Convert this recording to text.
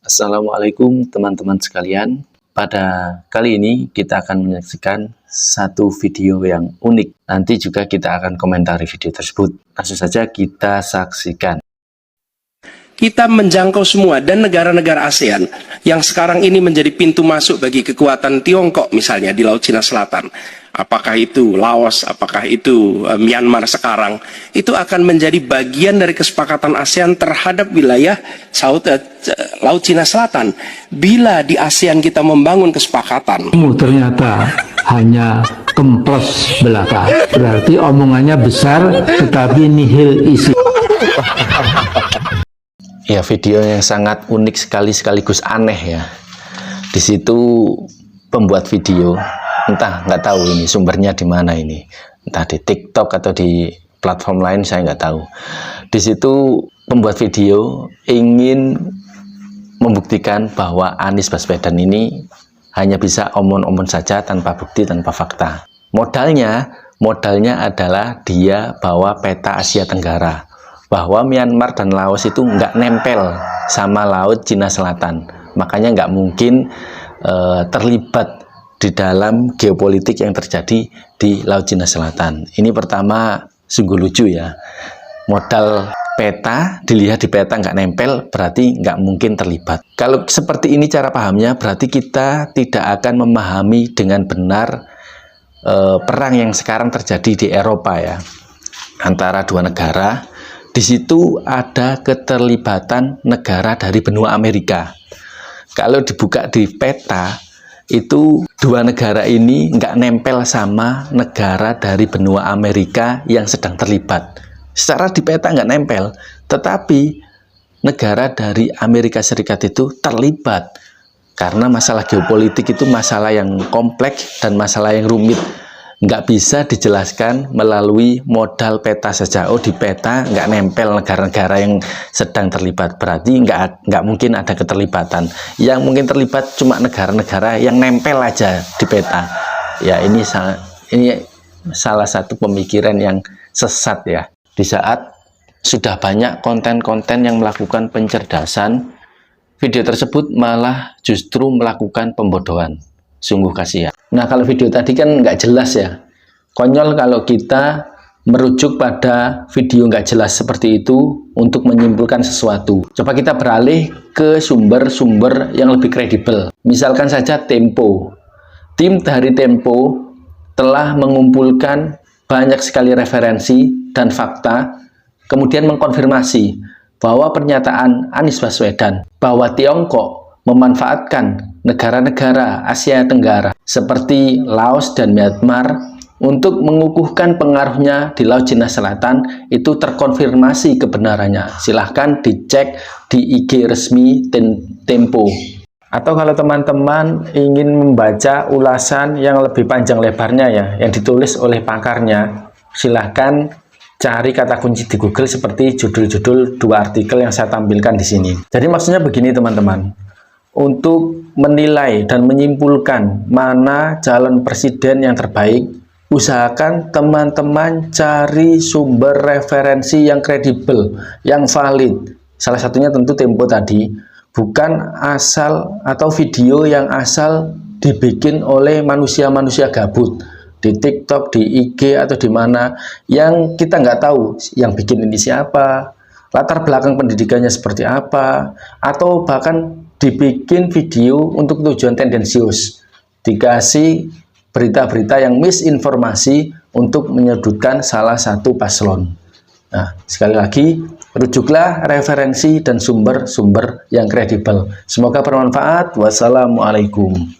Assalamualaikum teman-teman sekalian. Pada kali ini kita akan menyaksikan satu video yang unik. Nanti juga kita akan komentari video tersebut. Langsung saja kita saksikan. Kita menjangkau semua dan negara-negara ASEAN yang sekarang ini menjadi pintu masuk bagi kekuatan Tiongkok misalnya di Laut Cina Selatan. Apakah itu Laos, apakah itu Myanmar sekarang, itu akan menjadi bagian dari kesepakatan ASEAN terhadap wilayah Laut Cina Selatan. Bila di ASEAN kita membangun kesepakatan, ternyata hanya kemplos belaka, berarti omongannya besar tetapi nihil isi. Ya, video yang sangat unik sekali sekaligus aneh ya. Di situ pembuat video, entah nggak tahu ini sumbernya di mana ini, entah di TikTok atau di platform lain saya nggak tahu. Di situ pembuat video ingin membuktikan bahwa Anies Baswedan ini hanya bisa omong-omong saja tanpa bukti, tanpa fakta. Modalnya adalah dia bawa peta Asia Tenggara, bahwa Myanmar dan Laos itu nggak nempel sama Laut Cina Selatan, makanya nggak mungkin terlibat di dalam geopolitik yang terjadi di Laut Cina Selatan. Ini pertama sungguh lucu ya, modal peta, dilihat di peta nggak nempel, berarti nggak mungkin terlibat. Kalau seperti ini cara pahamnya, berarti kita tidak akan memahami dengan benar perang yang sekarang terjadi di Eropa ya, antara dua negara. Di situ ada keterlibatan negara dari benua Amerika. Kalau dibuka di peta, itu dua negara ini nggak nempel sama negara dari benua Amerika yang sedang terlibat. Secara di peta nggak nempel, tetapi negara dari Amerika Serikat itu terlibat. Karena masalah geopolitik itu masalah yang kompleks dan masalah yang rumit. Nggak bisa dijelaskan melalui modal peta saja. Oh, di peta nggak nempel negara-negara yang sedang terlibat, berarti nggak mungkin ada keterlibatan. Yang mungkin terlibat cuma negara-negara yang nempel aja di peta. Ya, ini salah satu pemikiran yang sesat ya. Di saat sudah banyak konten-konten yang melakukan pencerdasan, video tersebut malah justru melakukan pembodohan. Sungguh kasihan. Nah, kalau video tadi kan nggak jelas ya. Konyol kalau kita merujuk pada video nggak jelas seperti itu untuk menyimpulkan sesuatu. Coba kita beralih ke sumber-sumber yang lebih kredibel. Misalkan saja Tempo. Tim dari Tempo telah mengumpulkan banyak sekali referensi dan fakta, kemudian mengkonfirmasi bahwa pernyataan Anies Baswedan bahwa Tiongkok memanfaatkan negara-negara Asia Tenggara seperti Laos dan Myanmar untuk mengukuhkan pengaruhnya di Laut Cina Selatan itu terkonfirmasi kebenarannya. Silahkan dicek di IG resmi Tempo. Atau kalau teman-teman ingin membaca ulasan yang lebih panjang lebarnya ya, yang ditulis oleh pakarnya, silahkan cari kata kunci di Google seperti judul-judul dua artikel yang saya tampilkan di sini. Jadi maksudnya begini teman-teman. Untuk menilai dan menyimpulkan mana calon presiden yang terbaik, usahakan teman-teman cari sumber referensi yang kredibel, yang valid. Salah satunya tentu Tempo tadi, bukan asal atau video yang asal dibikin oleh manusia-manusia gabut di TikTok, di IG atau di mana, yang kita nggak tahu yang bikin ini siapa, latar belakang pendidikannya seperti apa, atau bahkan dibikin video untuk tujuan tendensius, dikasih berita-berita yang misinformasi untuk menyudutkan salah satu paslon. Nah, sekali lagi, rujuklah referensi dan sumber-sumber yang kredibel. Semoga bermanfaat. Wassalamualaikum.